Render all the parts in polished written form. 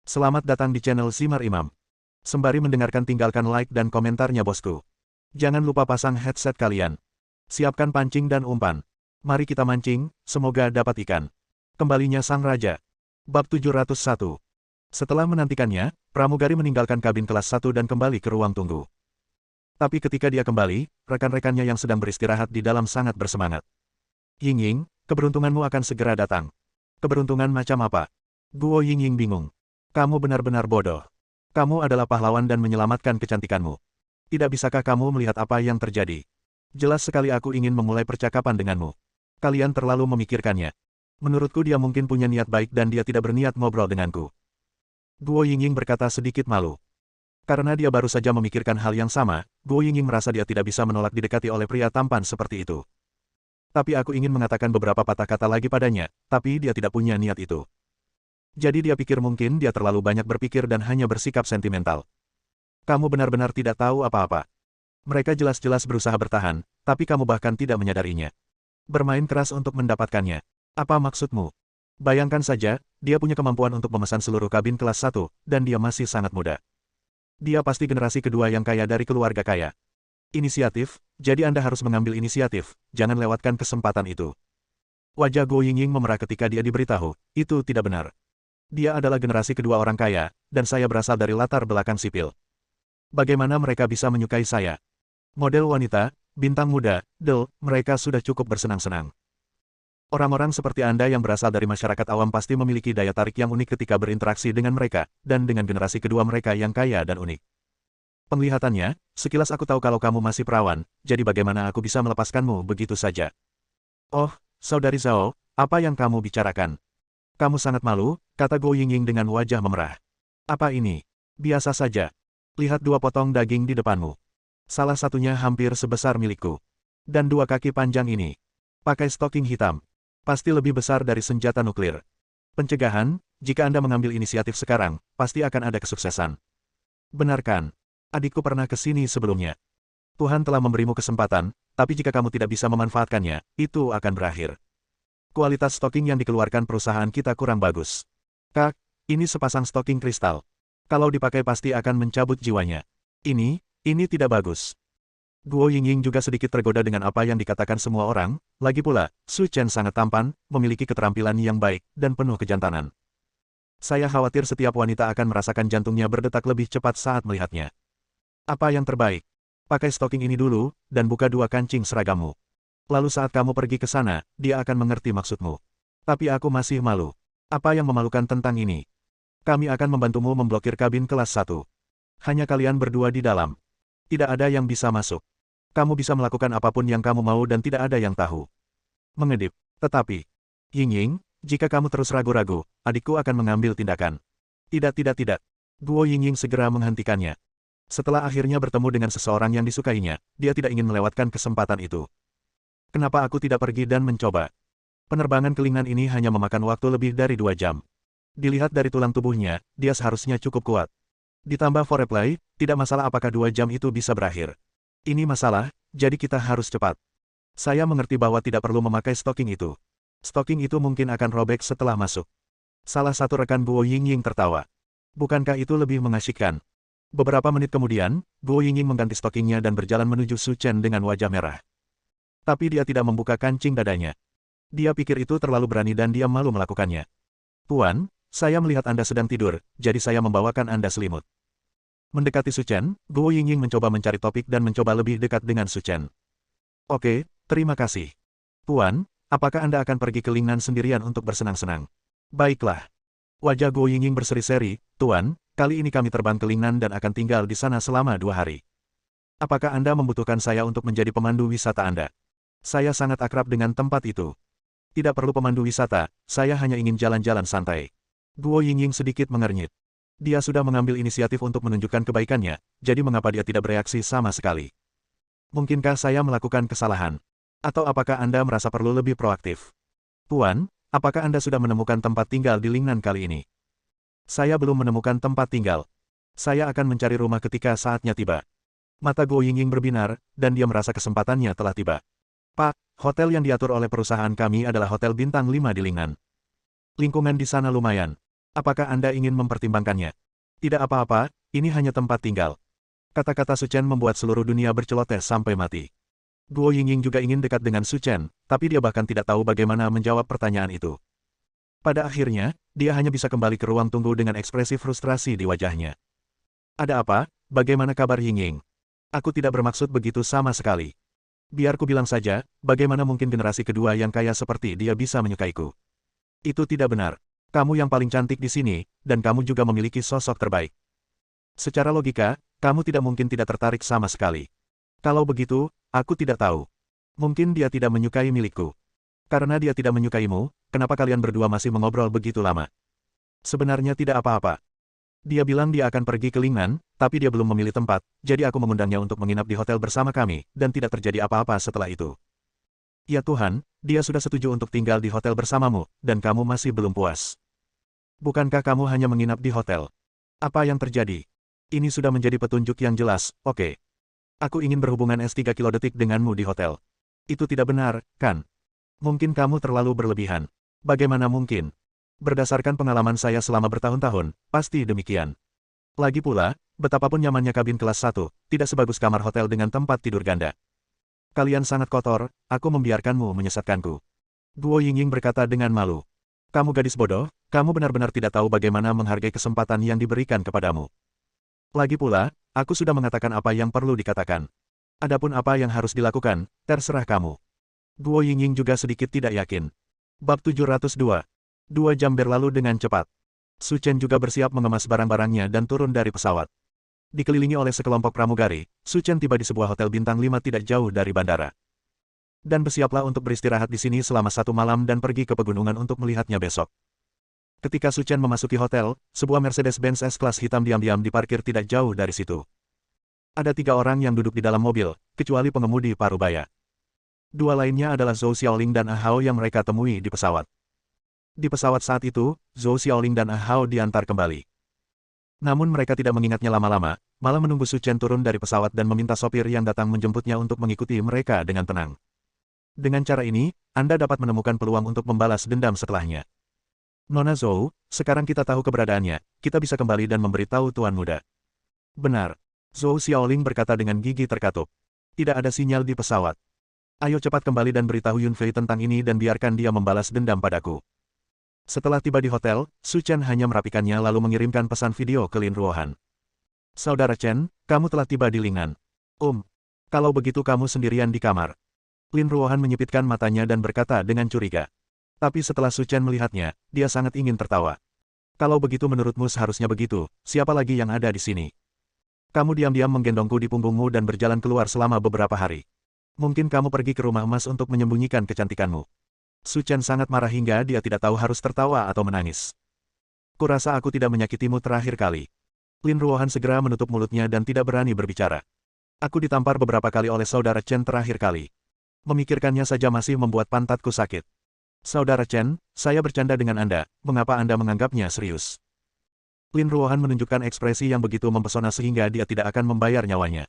Selamat datang di channel Simar Imam. Sembari mendengarkan tinggalkan like dan komentarnya bosku. Jangan lupa pasang headset kalian. Siapkan pancing dan umpan. Mari kita mancing, semoga dapat ikan. Kembalinya Sang Raja. Bab 701. Setelah menantikannya, pramugari meninggalkan kabin kelas 1 dan kembali ke ruang tunggu. Tapi ketika dia kembali, rekan-rekannya yang sedang beristirahat di dalam sangat bersemangat. Ying, keberuntunganmu akan segera datang. Keberuntungan macam apa? Guo Ying bingung. Kamu benar-benar bodoh. Kamu adalah pahlawan dan menyelamatkan kecantikanmu. Tidak bisakah kamu melihat apa yang terjadi? Jelas sekali aku ingin memulai percakapan denganmu. Kalian terlalu memikirkannya. Menurutku dia mungkin punya niat baik dan dia tidak berniat ngobrol denganku. Guo Ying berkata sedikit malu. Karena dia baru saja memikirkan hal yang sama, Guo Ying merasa dia tidak bisa menolak didekati oleh pria tampan seperti itu. Tapi aku ingin mengatakan beberapa patah kata lagi padanya, tapi dia tidak punya niat itu. Jadi dia pikir mungkin dia terlalu banyak berpikir dan hanya bersikap sentimental. Kamu benar-benar tidak tahu apa-apa. Mereka jelas-jelas berusaha bertahan, tapi kamu bahkan tidak menyadarinya. Bermain keras untuk mendapatkannya. Apa maksudmu? Bayangkan saja, dia punya kemampuan untuk memesan seluruh kabin kelas 1, dan dia masih sangat muda. Dia pasti generasi kedua yang kaya dari keluarga kaya. Inisiatif, jadi Anda harus mengambil inisiatif, jangan lewatkan kesempatan itu. Wajah Guo Ying memerah ketika dia diberitahu, itu tidak benar. Dia adalah generasi kedua orang kaya, dan saya berasal dari latar belakang sipil. Bagaimana mereka bisa menyukai saya? Model wanita, bintang muda, mereka sudah cukup bersenang-senang. Orang-orang seperti Anda yang berasal dari masyarakat awam pasti memiliki daya tarik yang unik ketika berinteraksi dengan mereka, dan dengan generasi kedua mereka yang kaya dan unik. Penglihatannya, sekilas aku tahu kalau kamu masih perawan, jadi bagaimana aku bisa melepaskanmu begitu saja? Oh, saudari Zhao, apa yang kamu bicarakan? Kamu sangat malu, kata Guo Ying dengan wajah memerah. Apa ini? Biasa saja. Lihat dua potong daging di depanmu. Salah satunya hampir sebesar milikku. Dan dua kaki panjang ini. Pakai stocking hitam. Pasti lebih besar dari senjata nuklir. Pencegahan, jika Anda mengambil inisiatif sekarang, pasti akan ada kesuksesan. Benarkan? Adikku pernah ke sini sebelumnya. Tuhan telah memberimu kesempatan, tapi jika kamu tidak bisa memanfaatkannya, itu akan berakhir. Kualitas stocking yang dikeluarkan perusahaan kita kurang bagus. Kak, ini sepasang stocking kristal. Kalau dipakai pasti akan mencabut jiwanya. Ini tidak bagus. Guo Ying juga sedikit tergoda dengan apa yang dikatakan semua orang, lagi pula, Su Chen sangat tampan, memiliki keterampilan yang baik, dan penuh kejantanan. Saya khawatir setiap wanita akan merasakan jantungnya berdetak lebih cepat saat melihatnya. Apa yang terbaik? Pakai stocking ini dulu, dan buka dua kancing seragammu. Lalu saat kamu pergi ke sana, dia akan mengerti maksudmu. Tapi aku masih malu. Apa yang memalukan tentang ini? Kami akan membantumu memblokir kabin kelas 1. Hanya kalian berdua di dalam. Tidak ada yang bisa masuk. Kamu bisa melakukan apapun yang kamu mau dan tidak ada yang tahu. Mengedip. Tetapi, Ying, jika kamu terus ragu-ragu, adikku akan mengambil tindakan. Tidak. Guo Ying segera menghentikannya. Setelah akhirnya bertemu dengan seseorang yang disukainya, dia tidak ingin melewatkan kesempatan itu. Kenapa aku tidak pergi dan mencoba? Penerbangan ke Lingnan ini hanya memakan waktu lebih dari 2 jam. Dilihat dari tulang tubuhnya, dia seharusnya cukup kuat. Ditambah foreplay, tidak masalah apakah 2 jam itu bisa berakhir. Ini masalah, jadi kita harus cepat. Saya mengerti bahwa tidak perlu memakai stocking itu. Stocking itu mungkin akan robek setelah masuk. Salah satu rekan Guo Ying tertawa. Bukankah itu lebih mengasyikkan? Beberapa menit kemudian, Guo Ying mengganti stockingnya dan berjalan menuju Su Chen dengan wajah merah. Tapi dia tidak membuka kancing dadanya. Dia pikir itu terlalu berani dan dia malu melakukannya. Tuan, saya melihat Anda sedang tidur, jadi saya membawakan Anda selimut. Mendekati Su Chen, Guo Ying mencoba mencari topik dan mencoba lebih dekat dengan Su Chen. Oke, terima kasih. Tuan, apakah Anda akan pergi ke Lingnan sendirian untuk bersenang-senang? Baiklah. Wajah Guo Ying berseri-seri, Tuan, kali ini kami terbang ke Lingnan dan akan tinggal di sana selama 2 hari. Apakah Anda membutuhkan saya untuk menjadi pemandu wisata Anda? Saya sangat akrab dengan tempat itu. Tidak perlu pemandu wisata, saya hanya ingin jalan-jalan santai. Guo Ying sedikit mengernyit. Dia sudah mengambil inisiatif untuk menunjukkan kebaikannya, jadi mengapa dia tidak bereaksi sama sekali? Mungkinkah saya melakukan kesalahan? Atau apakah Anda merasa perlu lebih proaktif? Tuan, apakah Anda sudah menemukan tempat tinggal di Lingnan kali ini? Saya belum menemukan tempat tinggal. Saya akan mencari rumah ketika saatnya tiba. Mata Guo Ying berbinar, dan dia merasa kesempatannya telah tiba. Pak, hotel yang diatur oleh perusahaan kami adalah hotel bintang 5 di Lingnan. Lingkungan di sana lumayan. Apakah Anda ingin mempertimbangkannya? Tidak apa-apa, ini hanya tempat tinggal. Kata-kata Su Chen membuat seluruh dunia berceloteh sampai mati. Guo Yingying juga ingin dekat dengan Su Chen, tapi dia bahkan tidak tahu bagaimana menjawab pertanyaan itu. Pada akhirnya, dia hanya bisa kembali ke ruang tunggu dengan ekspresi frustrasi di wajahnya. Ada apa? Bagaimana kabar Yingying? Aku tidak bermaksud begitu sama sekali. Biar ku bilang saja, bagaimana mungkin generasi kedua yang kaya seperti dia bisa menyukaiku? Itu tidak benar. Kamu yang paling cantik di sini, dan kamu juga memiliki sosok terbaik. Secara logika, kamu tidak mungkin tidak tertarik sama sekali. Kalau begitu, aku tidak tahu. Mungkin dia tidak menyukai milikku. Karena dia tidak menyukaimu, kenapa kalian berdua masih mengobrol begitu lama? Sebenarnya tidak apa-apa. Dia bilang dia akan pergi ke Lingnan, tapi dia belum memilih tempat, jadi aku mengundangnya untuk menginap di hotel bersama kami, dan tidak terjadi apa-apa setelah itu. Ya Tuhan, dia sudah setuju untuk tinggal di hotel bersamamu, dan kamu masih belum puas. Bukankah kamu hanya menginap di hotel? Apa yang terjadi? Ini sudah menjadi petunjuk yang jelas, oke. Aku ingin berhubungan S3 kilodetik denganmu di hotel. Itu tidak benar, kan? Mungkin kamu terlalu berlebihan. Bagaimana mungkin? Berdasarkan pengalaman saya selama bertahun-tahun, pasti demikian. Lagi pula, betapapun nyamannya kabin kelas 1, tidak sebagus kamar hotel dengan tempat tidur ganda. Kalian sangat kotor, aku membiarkanmu menyesatkanku. Guo Yingying berkata dengan malu. Kamu gadis bodoh, kamu benar-benar tidak tahu bagaimana menghargai kesempatan yang diberikan kepadamu. Lagi pula, aku sudah mengatakan apa yang perlu dikatakan. Adapun apa yang harus dilakukan, terserah kamu. Guo Yingying juga sedikit tidak yakin. Bab 702. 2 jam berlalu dengan cepat. Su Chen juga bersiap mengemas barang-barangnya dan turun dari pesawat. Dikelilingi oleh sekelompok pramugari, Su Chen tiba di sebuah hotel bintang 5 tidak jauh dari bandara. Dan bersiaplah untuk beristirahat di sini selama 1 malam dan pergi ke pegunungan untuk melihatnya besok. Ketika Su Chen memasuki hotel, sebuah Mercedes-Benz S-Class hitam diam-diam diparkir tidak jauh dari situ. Ada 3 orang yang duduk di dalam mobil, kecuali pengemudi parubaya. 2 lainnya adalah Zhou Xiaoling dan Ah Hao yang mereka temui di pesawat. Di pesawat saat itu, Zhou Xiaoling dan Ah Hao diantar kembali. Namun mereka tidak mengingatnya lama-lama, malah menunggu Su Chen turun dari pesawat dan meminta sopir yang datang menjemputnya untuk mengikuti mereka dengan tenang. Dengan cara ini, Anda dapat menemukan peluang untuk membalas dendam setelahnya. Nona Zhou, sekarang kita tahu keberadaannya, kita bisa kembali dan memberitahu Tuan Muda. Benar. Zhou Xiaoling berkata dengan gigi terkatup. Tidak ada sinyal di pesawat. Ayo cepat kembali dan beritahu Yun Fei tentang ini dan biarkan dia membalas dendam padaku. Setelah tiba di hotel, Su Chen hanya merapikannya lalu mengirimkan pesan video ke Lin Ruohan. Saudara Chen, kamu telah tiba di Lingnan. Kalau begitu kamu sendirian di kamar. Lin Ruohan menyipitkan matanya dan berkata dengan curiga. Tapi setelah Su Chen melihatnya, dia sangat ingin tertawa. Kalau begitu menurutmu seharusnya begitu, siapa lagi yang ada di sini? Kamu diam-diam menggendongku di punggungmu dan berjalan keluar selama beberapa hari. Mungkin kamu pergi ke rumah emas untuk menyembunyikan kecantikanmu. Su Chen sangat marah hingga dia tidak tahu harus tertawa atau menangis. Kurasa aku tidak menyakitimu terakhir kali. Lin Ruohan segera menutup mulutnya dan tidak berani berbicara. Aku ditampar beberapa kali oleh saudara Chen terakhir kali. Memikirkannya saja masih membuat pantatku sakit. Saudara Chen, saya bercanda dengan Anda, mengapa Anda menganggapnya serius? Lin Ruohan menunjukkan ekspresi yang begitu mempesona sehingga dia tidak akan membayar nyawanya.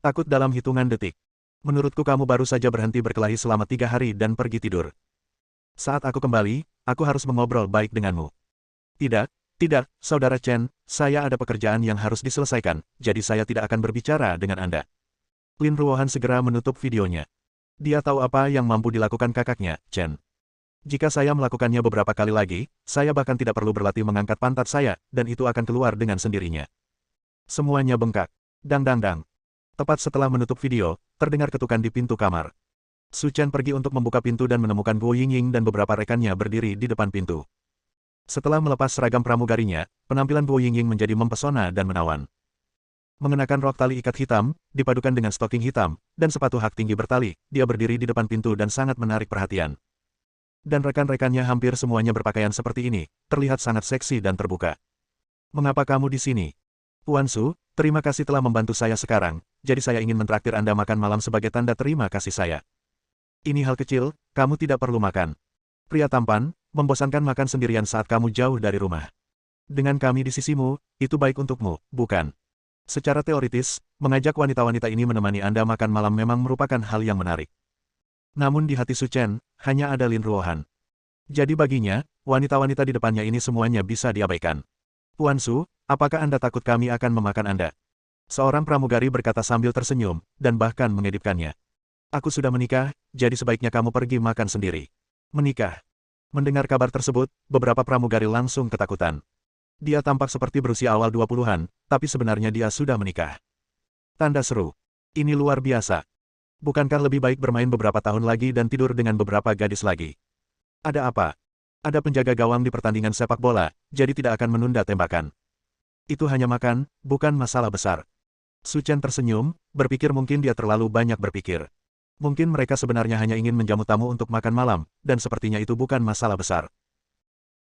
Takut dalam hitungan detik. Menurutku kamu baru saja berhenti berkelahi selama 3 hari dan pergi tidur. Saat aku kembali, aku harus mengobrol baik denganmu. Tidak, saudara Chen, saya ada pekerjaan yang harus diselesaikan, jadi saya tidak akan berbicara dengan Anda. Lin Ruohan segera menutup videonya. Dia tahu apa yang mampu dilakukan kakaknya, Chen. Jika saya melakukannya beberapa kali lagi, saya bahkan tidak perlu berlatih mengangkat pantat saya, dan itu akan keluar dengan sendirinya. Semuanya bengkak. Dang dang dang. Tepat setelah menutup video, terdengar ketukan di pintu kamar. Su Chen pergi untuk membuka pintu dan menemukan Guo Yingying dan beberapa rekannya berdiri di depan pintu. Setelah melepas seragam pramugarinya, penampilan Guo Yingying menjadi mempesona dan menawan. Mengenakan rok tali ikat hitam, dipadukan dengan stoking hitam, dan sepatu hak tinggi bertali, dia berdiri di depan pintu dan sangat menarik perhatian. Dan rekan-rekannya hampir semuanya berpakaian seperti ini, terlihat sangat seksi dan terbuka. Mengapa kamu di sini? Tuan Su, terima kasih telah membantu saya sekarang, jadi saya ingin mentraktir Anda makan malam sebagai tanda terima kasih saya. Ini hal kecil, kamu tidak perlu makan. Pria tampan, membosankan makan sendirian saat kamu jauh dari rumah. Dengan kami di sisimu, itu baik untukmu, bukan? Secara teoritis, mengajak wanita-wanita ini menemani Anda makan malam memang merupakan hal yang menarik. Namun di hati Su Chen, hanya ada Lin Ruohan. Jadi baginya, wanita-wanita di depannya ini semuanya bisa diabaikan. Tuan Su, apakah Anda takut kami akan memakan Anda? Seorang pramugari berkata sambil tersenyum, dan bahkan mengedipkannya. Aku sudah menikah, jadi sebaiknya kamu pergi makan sendiri. Menikah. Mendengar kabar tersebut, beberapa pramugari langsung ketakutan. Dia tampak seperti berusia awal 20-an, tapi sebenarnya dia sudah menikah. Tanda seru. Ini luar biasa. Bukankah lebih baik bermain beberapa tahun lagi dan tidur dengan beberapa gadis lagi? Ada apa? Ada penjaga gawang di pertandingan sepak bola, jadi tidak akan menunda tembakan. Itu hanya makan, bukan masalah besar. Su Chen tersenyum, berpikir mungkin dia terlalu banyak berpikir. Mungkin mereka sebenarnya hanya ingin menjamu tamu untuk makan malam, dan sepertinya itu bukan masalah besar.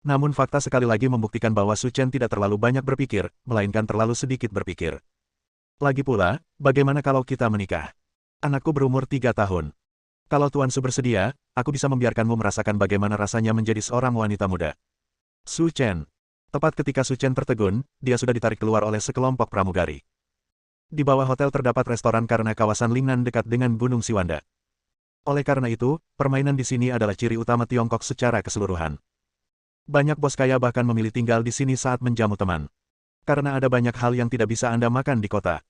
Namun fakta sekali lagi membuktikan bahwa Su Chen tidak terlalu banyak berpikir, melainkan terlalu sedikit berpikir. Lagi pula, bagaimana kalau kita menikah? Anakku berumur 3 tahun. Kalau Tuan Su bersedia, aku bisa membiarkanmu merasakan bagaimana rasanya menjadi seorang wanita muda. Su Chen. Tepat ketika Su Chen tertegun, dia sudah ditarik keluar oleh sekelompok pramugari. Di bawah hotel terdapat restoran karena kawasan Lingnan dekat dengan Gunung Siwanda. Oleh karena itu, permainan di sini adalah ciri utama Tiongkok secara keseluruhan. Banyak bos kaya bahkan memilih tinggal di sini saat menjamu teman. Karena ada banyak hal yang tidak bisa Anda makan di kota.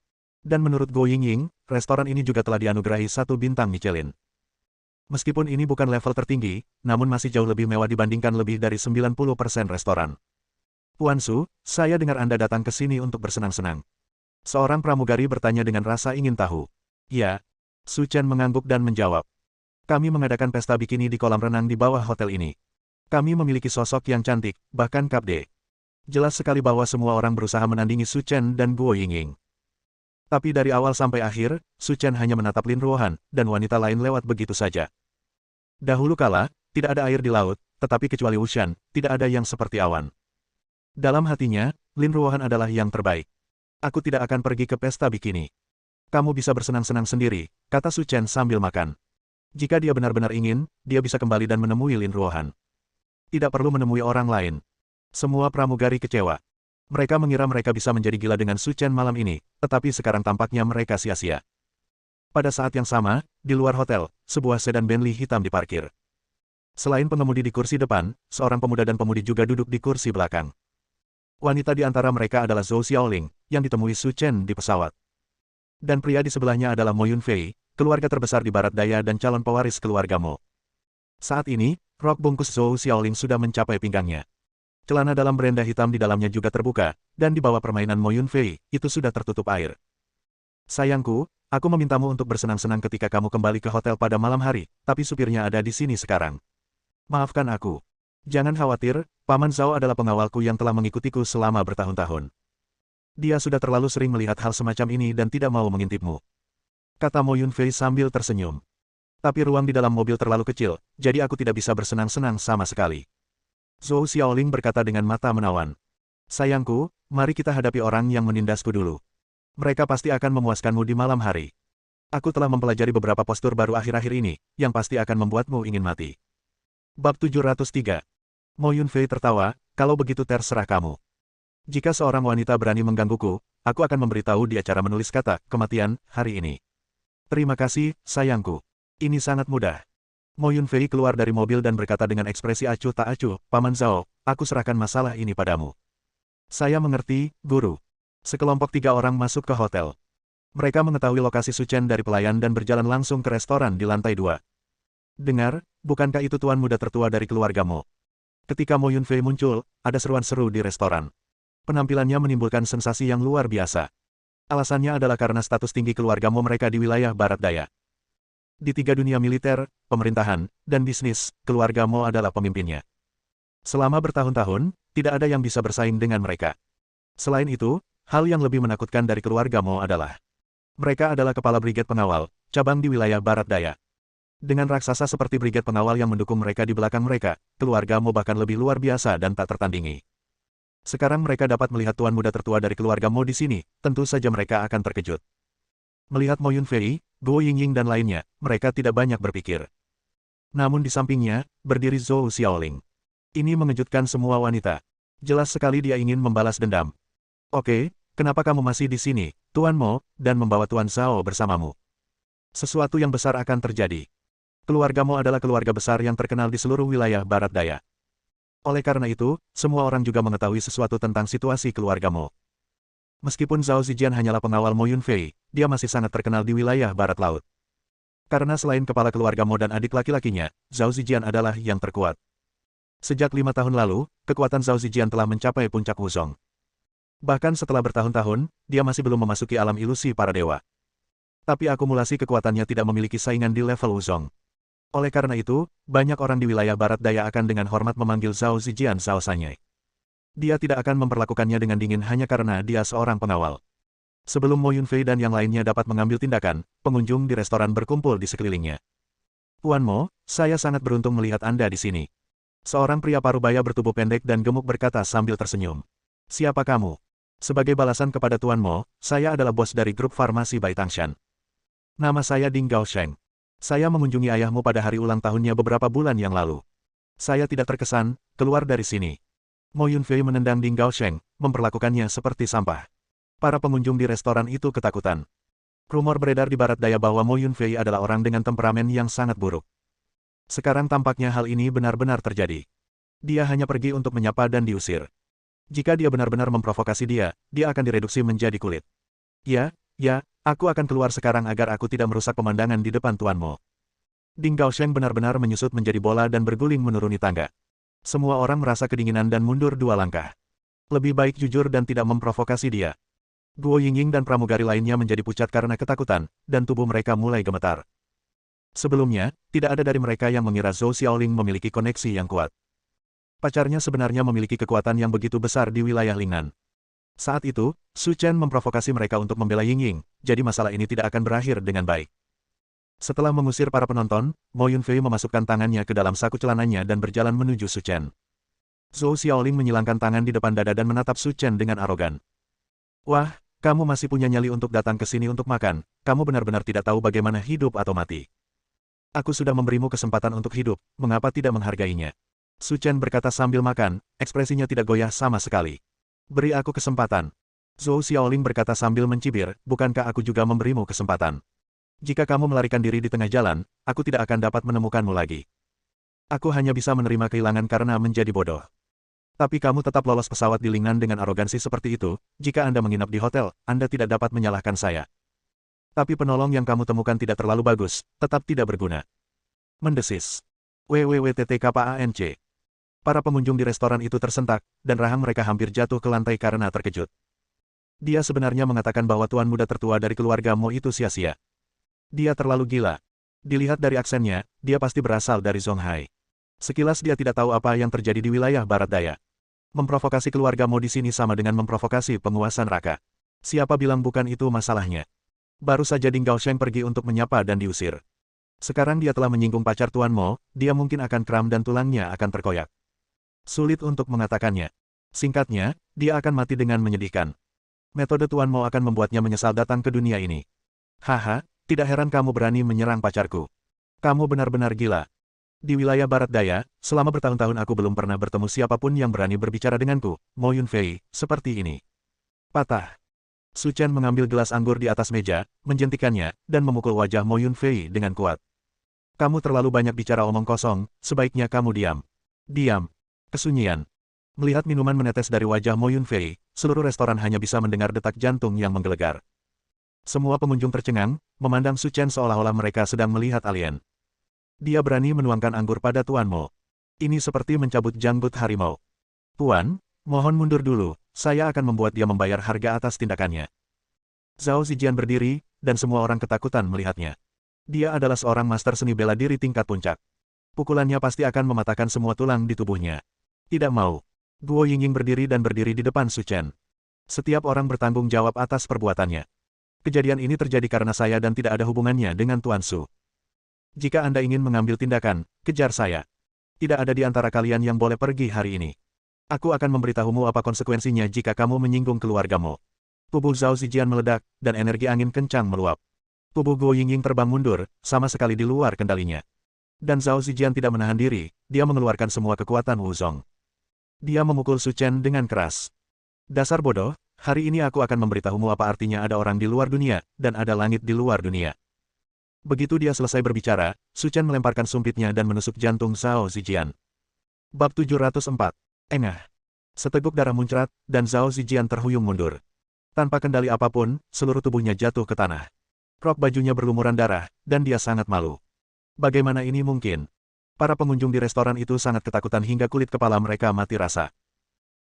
Dan menurut Go Yingying, restoran ini juga telah dianugerahi 1 bintang Michelin. Meskipun ini bukan level tertinggi, namun masih jauh lebih mewah dibandingkan lebih dari 90% restoran. Tuan Su, saya dengar Anda datang ke sini untuk bersenang-senang. Seorang pramugari bertanya dengan rasa ingin tahu. Ya. Su Chen mengangguk dan menjawab. Kami mengadakan pesta bikini di kolam renang di bawah hotel ini. Kami memiliki sosok yang cantik, bahkan Kapde. Jelas sekali bahwa semua orang berusaha menandingi Su Chen dan Guo Yingying. Tapi dari awal sampai akhir, Su Chen hanya menatap Lin Ruohan, dan wanita lain lewat begitu saja. Dahulu kala, tidak ada air di laut, tetapi kecuali Wushan, tidak ada yang seperti awan. Dalam hatinya, Lin Ruohan adalah yang terbaik. Aku tidak akan pergi ke pesta bikini. Kamu bisa bersenang-senang sendiri, kata Su Chen sambil makan. Jika dia benar-benar ingin, dia bisa kembali dan menemui Lin Ruohan. Tidak perlu menemui orang lain. Semua pramugari kecewa. Mereka mengira mereka bisa menjadi gila dengan Su Chen malam ini, tetapi sekarang tampaknya mereka sia-sia. Pada saat yang sama, di luar hotel, sebuah sedan Bentley hitam diparkir. Selain pengemudi di kursi depan, seorang pemuda dan pemudi juga duduk di kursi belakang. Wanita di antara mereka adalah Zhou Xiaoling, yang ditemui Su Chen di pesawat. Dan pria di sebelahnya adalah Mo Yunfei, keluarga terbesar di barat daya dan calon pewaris keluarga Mo. Saat ini, rok bungkus Zhou Xiaoling sudah mencapai pinggangnya. Celana dalam berenda hitam di dalamnya juga terbuka, dan di bawah permainan Mo Yunfei, itu sudah tertutup air. Sayangku, aku memintamu untuk bersenang-senang ketika kamu kembali ke hotel pada malam hari, tapi supirnya ada di sini sekarang. Maafkan aku. Jangan khawatir, Paman Zhao adalah pengawalku yang telah mengikutiku selama bertahun-tahun. Dia sudah terlalu sering melihat hal semacam ini dan tidak mau mengintipmu. Kata Mo Yunfei sambil tersenyum. Tapi ruang di dalam mobil terlalu kecil, jadi aku tidak bisa bersenang-senang sama sekali. Zhou Xiaoling berkata dengan mata menawan. Sayangku, mari kita hadapi orang yang menindasku dulu. Mereka pasti akan memuaskanmu di malam hari. Aku telah mempelajari beberapa postur baru akhir-akhir ini, yang pasti akan membuatmu ingin mati. Bab 703. Mo Yunfei tertawa, kalau begitu terserah kamu. Jika seorang wanita berani menggangguku, aku akan memberitahu dia cara menulis kata kematian hari ini. Terima kasih, sayangku. Ini sangat mudah. Mo Yunfei keluar dari mobil dan berkata dengan ekspresi acuh tak acuh, Paman Zhao, aku serahkan masalah ini padamu. Saya mengerti, Guru. Sekelompok 3 orang masuk ke hotel. Mereka mengetahui lokasi Su Chen dari pelayan dan berjalan langsung ke restoran di lantai 2. Dengar, bukankah itu tuan muda tertua dari keluarga Mo? Ketika Mo Yunfei muncul, ada seruan seru di restoran. Penampilannya menimbulkan sensasi yang luar biasa. Alasannya adalah karena status tinggi keluarga Mo mereka di wilayah barat daya. Di 3 dunia militer, pemerintahan, dan bisnis, keluarga Mo adalah pemimpinnya. Selama bertahun-tahun, tidak ada yang bisa bersaing dengan mereka. Selain itu, hal yang lebih menakutkan dari keluarga Mo adalah mereka adalah kepala brigade pengawal, cabang di wilayah barat daya. Dengan raksasa seperti brigade pengawal yang mendukung mereka di belakang mereka, keluarga Mo bahkan lebih luar biasa dan tak tertandingi. Sekarang mereka dapat melihat tuan muda tertua dari keluarga Mo di sini, tentu saja mereka akan terkejut. Melihat Mo Yunfei, Guo Yingying dan lainnya, mereka tidak banyak berpikir. Namun di sampingnya, berdiri Zhou Xiaoling. Ini mengejutkan semua wanita. Jelas sekali dia ingin membalas dendam. Oke, kenapa kamu masih di sini, Tuan Mo, dan membawa Tuan Zhao bersamamu? Sesuatu yang besar akan terjadi. Keluargamu adalah keluarga besar yang terkenal di seluruh wilayah Barat Daya. Oleh karena itu, semua orang juga mengetahui sesuatu tentang situasi keluargamu. Meskipun Zhao Zijian hanyalah pengawal Mo Yunfei, dia masih sangat terkenal di wilayah Barat Laut. Karena selain kepala keluarga Mo dan adik laki-lakinya, Zhao Zijian adalah yang terkuat. Sejak 5 tahun lalu, kekuatan Zhao Zijian telah mencapai puncak Wuzong. Bahkan setelah bertahun-tahun, dia masih belum memasuki alam ilusi para dewa. Tapi akumulasi kekuatannya tidak memiliki saingan di level Wuzong. Oleh karena itu, banyak orang di wilayah Barat Daya akan dengan hormat memanggil Zhao Zijian Zhao Sanyai. Dia tidak akan memperlakukannya dengan dingin hanya karena dia seorang pengawal. Sebelum Mo Yunfei dan yang lainnya dapat mengambil tindakan, pengunjung di restoran berkumpul di sekelilingnya. Tuan Mo, saya sangat beruntung melihat Anda di sini. Seorang pria parubaya bertubuh pendek dan gemuk berkata sambil tersenyum. Siapa kamu? Sebagai balasan kepada Tuan Mo, saya adalah bos dari grup farmasi Bai Tangshan. Nama saya Ding Gaosheng. Saya mengunjungi ayahmu pada hari ulang tahunnya beberapa bulan yang lalu. Saya tidak terkesan, keluar dari sini. Mo Yunfei menendang Ding Gaosheng, memperlakukannya seperti sampah. Para pengunjung di restoran itu ketakutan. Rumor beredar di Barat Daya bahwa Mo Yunfei adalah orang dengan temperamen yang sangat buruk. Sekarang tampaknya hal ini benar-benar terjadi. Dia hanya pergi untuk menyapa dan diusir. Jika dia benar-benar memprovokasi dia akan direduksi menjadi kulit. Ya, aku akan keluar sekarang agar aku tidak merusak pemandangan di depan Tuan Mo. Ding Gaosheng benar-benar menyusut menjadi bola dan berguling menuruni tangga. Semua orang merasa kedinginan dan mundur 2 langkah. Lebih baik jujur dan tidak memprovokasi dia. Guo Yingying dan pramugari lainnya menjadi pucat karena ketakutan, dan tubuh mereka mulai gemetar. Sebelumnya, tidak ada dari mereka yang mengira Zhou Xiaoling memiliki koneksi yang kuat. Pacarnya sebenarnya memiliki kekuatan yang begitu besar di wilayah Lingnan. Saat itu, Su Chen memprovokasi mereka untuk membela Yingying, jadi masalah ini tidak akan berakhir dengan baik. Setelah mengusir para penonton, Mo Yunfei memasukkan tangannya ke dalam saku celananya dan berjalan menuju Su Chen. Zhou Xiaoling menyilangkan tangan di depan dada dan menatap Su Chen dengan arogan. Wah, kamu masih punya nyali untuk datang ke sini untuk makan, kamu benar-benar tidak tahu bagaimana hidup atau mati. Aku sudah memberimu kesempatan untuk hidup, mengapa tidak menghargainya? Su Chen berkata sambil makan, ekspresinya tidak goyah sama sekali. Beri aku kesempatan. Zhou Xiaoling berkata sambil mencibir, bukankah aku juga memberimu kesempatan? Jika kamu melarikan diri di tengah jalan, aku tidak akan dapat menemukanmu lagi. Aku hanya bisa menerima kehilangan karena menjadi bodoh. Tapi kamu tetap lolos pesawat di Lingnan dengan arogansi seperti itu, jika Anda menginap di hotel, Anda tidak dapat menyalahkan saya. Tapi penolong yang kamu temukan tidak terlalu bagus, tetap tidak berguna. Mendesis. WWWTTKPANC. Para pengunjung di restoran itu tersentak, dan rahang mereka hampir jatuh ke lantai karena terkejut. Dia sebenarnya mengatakan bahwa tuan muda tertua dari keluarga Mo itu sia-sia. Dia terlalu gila. Dilihat dari aksennya, dia pasti berasal dari Zonghai. Sekilas dia tidak tahu apa yang terjadi di wilayah Barat Daya. Memprovokasi keluarga Mo di sini sama dengan memprovokasi penguasa neraka. Siapa bilang bukan itu masalahnya? Baru saja Ding Gaosheng pergi untuk menyapa dan diusir. Sekarang dia telah menyinggung pacar Tuan Mo, dia mungkin akan kram dan tulangnya akan terkoyak. Sulit untuk mengatakannya. Singkatnya, dia akan mati dengan menyedihkan. Metode Tuan Mo akan membuatnya menyesal datang ke dunia ini. Haha, tidak heran kamu berani menyerang pacarku. Kamu benar-benar gila. Di wilayah Barat Daya, selama bertahun-tahun aku belum pernah bertemu siapapun yang berani berbicara denganku, Mo Yunfei, seperti ini. Patah. Su Chen mengambil gelas anggur di atas meja, menjentikannya, dan memukul wajah Mo Yunfei dengan kuat. Kamu terlalu banyak bicara omong kosong, sebaiknya kamu diam. Diam. Kesunyian. Melihat minuman menetes dari wajah Mo Yunfei, seluruh restoran hanya bisa mendengar detak jantung yang menggelegar. Semua pengunjung tercengang, memandang Su Chen seolah-olah mereka sedang melihat alien. Dia berani menuangkan anggur pada Tuan Mo. Ini seperti mencabut janggut harimau. Tuan, mohon mundur dulu, saya akan membuat dia membayar harga atas tindakannya. Zhao Zijian berdiri, dan semua orang ketakutan melihatnya. Dia adalah seorang master seni bela diri tingkat puncak. Pukulannya pasti akan mematahkan semua tulang di tubuhnya. Tidak mau. Guo Yingying berdiri dan berdiri di depan Su Chen. Setiap orang bertanggung jawab atas perbuatannya. Kejadian ini terjadi karena saya dan tidak ada hubungannya dengan Tuan Su. Jika Anda ingin mengambil tindakan, kejar saya. Tidak ada di antara kalian yang boleh pergi hari ini. Aku akan memberitahumu apa konsekuensinya jika kamu menyinggung keluargamu. Tubuh Zhao Zijian meledak, dan energi angin kencang meluap. Tubuh Guo Yingying terbang mundur, sama sekali di luar kendalinya. Dan Zhao Zijian tidak menahan diri, dia mengeluarkan semua kekuatan Wuzong. Dia memukul Su Chen dengan keras. Dasar bodoh, hari ini aku akan memberitahumu apa artinya ada orang di luar dunia, dan ada langit di luar dunia. Begitu dia selesai berbicara, Su Chen melemparkan sumpitnya dan menusuk jantung Zhao Zijian. Bab 704. Engah. Seteguk darah muncrat, dan Zhao Zijian terhuyung mundur. Tanpa kendali apapun, seluruh tubuhnya jatuh ke tanah. Rok bajunya berlumuran darah, dan dia sangat malu. Bagaimana ini mungkin? Para pengunjung di restoran itu sangat ketakutan hingga kulit kepala mereka mati rasa.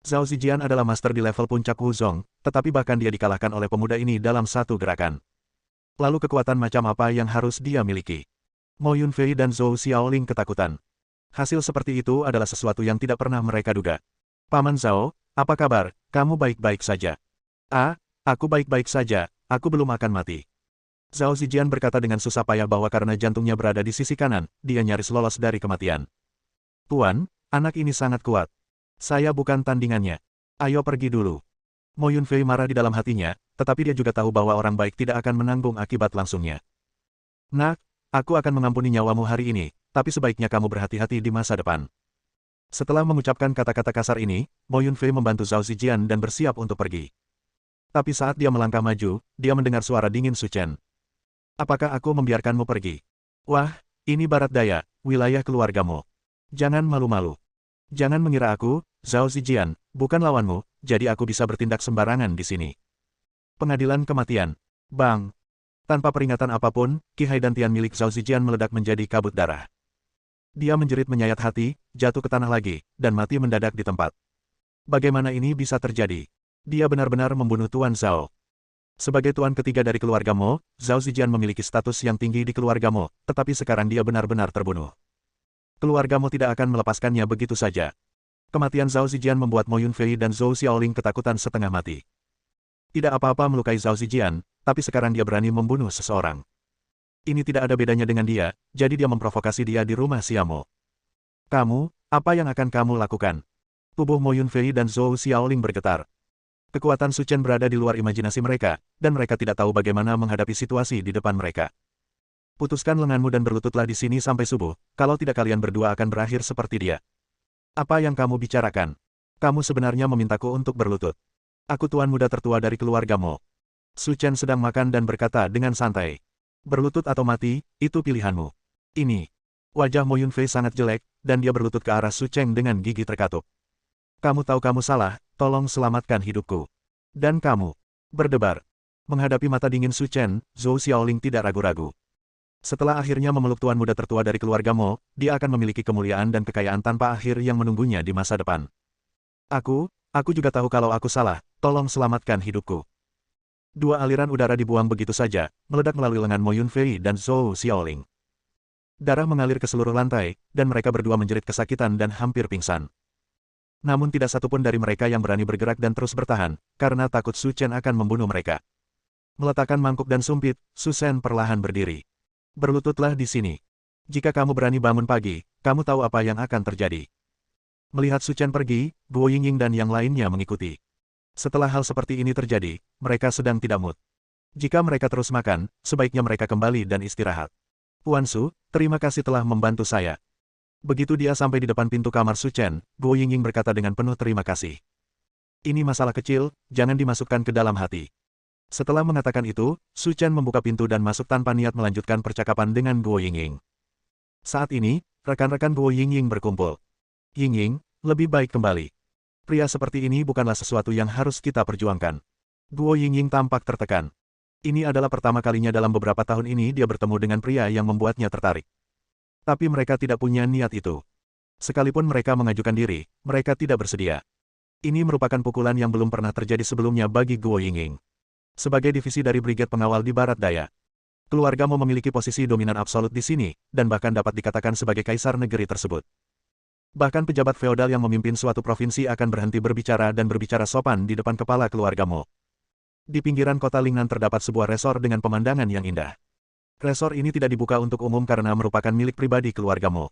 Zhao Zijian adalah master di level puncak Wuzong, tetapi bahkan dia dikalahkan oleh pemuda ini dalam satu gerakan. Lalu kekuatan macam apa yang harus dia miliki? Mo Yunfei dan Zhou Xiaoling ketakutan. Hasil seperti itu adalah sesuatu yang tidak pernah mereka duga. Paman Zhao, apa kabar? Kamu baik-baik saja? Ah, aku baik-baik saja, aku belum akan mati. Zhao Zijian berkata dengan susah payah bahwa karena jantungnya berada di sisi kanan, dia nyaris lolos dari kematian. Tuan, anak ini sangat kuat. Saya bukan tandingannya. Ayo pergi dulu. Mo Yunfei marah di dalam hatinya, tetapi dia juga tahu bahwa orang baik tidak akan menanggung akibat langsungnya. Nak, aku akan mengampuni nyawamu hari ini, tapi sebaiknya kamu berhati-hati di masa depan. Setelah mengucapkan kata-kata kasar ini, Mo Yunfei membantu Zhao Zijian dan bersiap untuk pergi. Tapi saat dia melangkah maju, dia mendengar suara dingin Su Chen. Apakah aku membiarkanmu pergi? Wah, ini barat daya, wilayah keluargamu. Jangan malu-malu. Jangan mengira aku, Zhao Zijian, bukan lawanmu, jadi aku bisa bertindak sembarangan di sini. Pengadilan kematian. Bang. Tanpa peringatan apapun, Qi Hai Dantian milik Zhao Zijian meledak menjadi kabut darah. Dia menjerit menyayat hati, jatuh ke tanah lagi, dan mati mendadak di tempat. Bagaimana ini bisa terjadi? Dia benar-benar membunuh Tuan Zhao. Sebagai tuan ketiga dari keluarga Mo, Zhao Zijian memiliki status yang tinggi di keluarga Mo, tetapi sekarang dia benar-benar terbunuh. Keluarga Mo tidak akan melepaskannya begitu saja. Kematian Zhao Zijian membuat Mo Yunfei dan Zhou Xiaoling ketakutan setengah mati. Tidak apa-apa melukai Zhao Zijian, tapi sekarang dia berani membunuh seseorang. Ini tidak ada bedanya dengan dia, jadi dia memprovokasi dia di rumah Xiamo. Kamu, apa yang akan kamu lakukan? Tubuh Mo Yunfei dan Zhou Xiaoling bergetar. Kekuatan Su Chen berada di luar imajinasi mereka, dan mereka tidak tahu bagaimana menghadapi situasi di depan mereka. Putuskan lenganmu dan berlututlah di sini sampai subuh, kalau tidak kalian berdua akan berakhir seperti dia. Apa yang kamu bicarakan? Kamu sebenarnya memintaku untuk berlutut. Aku tuan muda tertua dari keluargamu. Su Chen sedang makan dan berkata dengan santai. Berlutut atau mati, itu pilihanmu. Ini. Wajah Mo Yunfei sangat jelek, dan dia berlutut ke arah Su Chen dengan gigi terkatup. Kamu tahu kamu salah, tolong selamatkan hidupku. Dan kamu. Berdebar. Menghadapi mata dingin Su Chen, Zhou Xiaoling tidak ragu-ragu. Setelah akhirnya memeluk tuan muda tertua dari keluarga Mo, dia akan memiliki kemuliaan dan kekayaan tanpa akhir yang menunggunya di masa depan. Aku juga tahu kalau aku salah, tolong selamatkan hidupku. Dua aliran udara dibuang begitu saja, meledak melalui lengan Mo Yunfei dan Zhou Xiaoling. Darah mengalir ke seluruh lantai, dan mereka berdua menjerit kesakitan dan hampir pingsan. Namun tidak satupun dari mereka yang berani bergerak dan terus bertahan, karena takut Su Chen akan membunuh mereka. Meletakkan mangkuk dan sumpit, Su Chen perlahan berdiri. Berlututlah di sini. Jika kamu berani bangun pagi, kamu tahu apa yang akan terjadi. Melihat Su Chen pergi, Guo Yingying dan yang lainnya mengikuti. Setelah hal seperti ini terjadi, mereka sedang tidak mood. Jika mereka terus makan, sebaiknya mereka kembali dan istirahat. Tuan Su, terima kasih telah membantu saya. Begitu dia sampai di depan pintu kamar Su Chen, Guo Yingying berkata dengan penuh terima kasih. Ini masalah kecil, jangan dimasukkan ke dalam hati. Setelah mengatakan itu, Su Chen membuka pintu dan masuk tanpa niat melanjutkan percakapan dengan Guo Yingying. Saat ini, rekan-rekan Guo Yingying berkumpul. Yingying, lebih baik kembali. Pria seperti ini bukanlah sesuatu yang harus kita perjuangkan. Guo Yingying tampak tertekan. Ini adalah pertama kalinya dalam beberapa tahun ini dia bertemu dengan pria yang membuatnya tertarik. Tapi mereka tidak punya niat itu. Sekalipun mereka mengajukan diri, mereka tidak bersedia. Ini merupakan pukulan yang belum pernah terjadi sebelumnya bagi Guo Yingying. Sebagai divisi dari Brigade Pengawal di Barat Daya, keluarga Mo memiliki posisi dominan absolut di sini, dan bahkan dapat dikatakan sebagai kaisar negeri tersebut. Bahkan pejabat feodal yang memimpin suatu provinsi akan berhenti berbicara dan berbicara sopan di depan kepala keluarga Mo. Di pinggiran kota Lingnan terdapat sebuah resor dengan pemandangan yang indah. Resor ini tidak dibuka untuk umum karena merupakan milik pribadi keluarga Mo.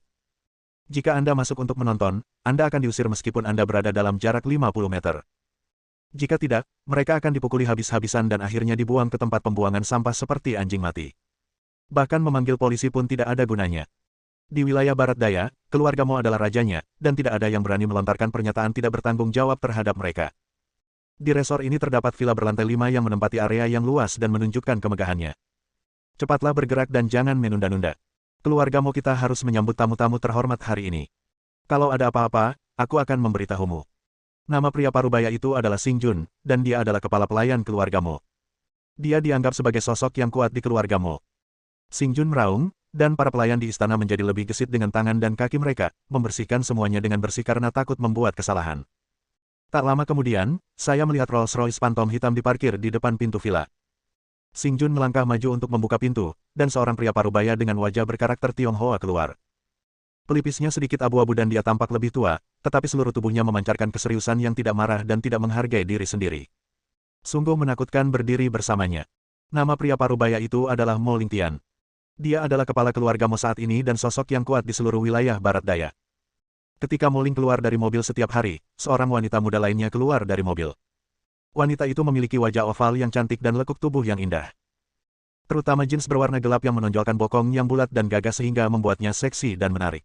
Jika Anda masuk untuk menonton, Anda akan diusir meskipun Anda berada dalam jarak 50 meter. Jika tidak, mereka akan dipukuli habis-habisan dan akhirnya dibuang ke tempat pembuangan sampah seperti anjing mati. Bahkan memanggil polisi pun tidak ada gunanya. Di wilayah Barat Daya, keluarga Mo adalah rajanya, dan tidak ada yang berani melontarkan pernyataan tidak bertanggung jawab terhadap mereka. Di resor ini terdapat villa berlantai 5 yang menempati area yang luas dan menunjukkan kemegahannya. Cepatlah bergerak dan jangan menunda-nunda. Keluarga Mo kita harus menyambut tamu-tamu terhormat hari ini. Kalau ada apa-apa, aku akan memberitahumu. Nama pria parubaya itu adalah Xing Jun, dan dia adalah kepala pelayan keluarga Mo. Dia dianggap sebagai sosok yang kuat di keluarga Mo. Xing Jun meraung, dan para pelayan di istana menjadi lebih gesit dengan tangan dan kaki mereka, membersihkan semuanya dengan bersih karena takut membuat kesalahan. Tak lama kemudian, saya melihat Rolls-Royce Phantom hitam diparkir di depan pintu villa. Xing Jun melangkah maju untuk membuka pintu, dan seorang pria parubaya dengan wajah berkarakter Tionghoa keluar. Pelipisnya sedikit abu-abu dan dia tampak lebih tua, tetapi seluruh tubuhnya memancarkan keseriusan yang tidak marah dan tidak menghargai diri sendiri. Sungguh menakutkan berdiri bersamanya. Nama pria parubaya itu adalah Mo Lingtian. Dia adalah kepala keluarga Mo saat ini dan sosok yang kuat di seluruh wilayah barat daya. Ketika Mo Ling keluar dari mobil setiap hari, seorang wanita muda lainnya keluar dari mobil. Wanita itu memiliki wajah oval yang cantik dan lekuk tubuh yang indah. Terutama jeans berwarna gelap yang menonjolkan bokong yang bulat dan gagah sehingga membuatnya seksi dan menarik.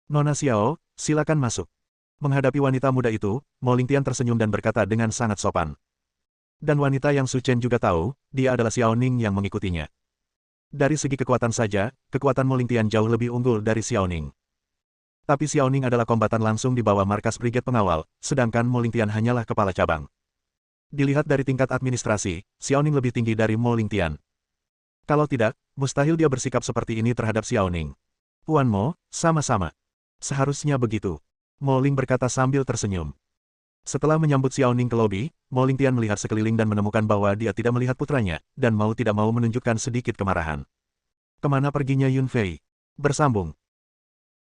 Nona Xiao, silakan masuk. Menghadapi wanita muda itu, Mo Lingtian tersenyum dan berkata dengan sangat sopan. Dan wanita yang Su Chen juga tahu, dia adalah Xiao Ning yang mengikutinya. Dari segi kekuatan saja, kekuatan Mo Lingtian jauh lebih unggul dari Xiao Ning. Tapi Xiao Ning adalah kombatan langsung di bawah markas Brigade Pengawal, sedangkan Mo Lingtian hanyalah kepala cabang. Dilihat dari tingkat administrasi, Xiao Ning lebih tinggi dari Mo Lingtian. Kalau tidak, mustahil dia bersikap seperti ini terhadap Xiao Ning. Tuan Mo, sama-sama. Seharusnya begitu. Mo Ling berkata sambil tersenyum. Setelah menyambut Xiao Ning ke lobi, Mo Lingtian melihat sekeliling dan menemukan bahwa dia tidak melihat putranya, dan mau tidak mau menunjukkan sedikit kemarahan. Kemana perginya Yun Fei? Bersambung.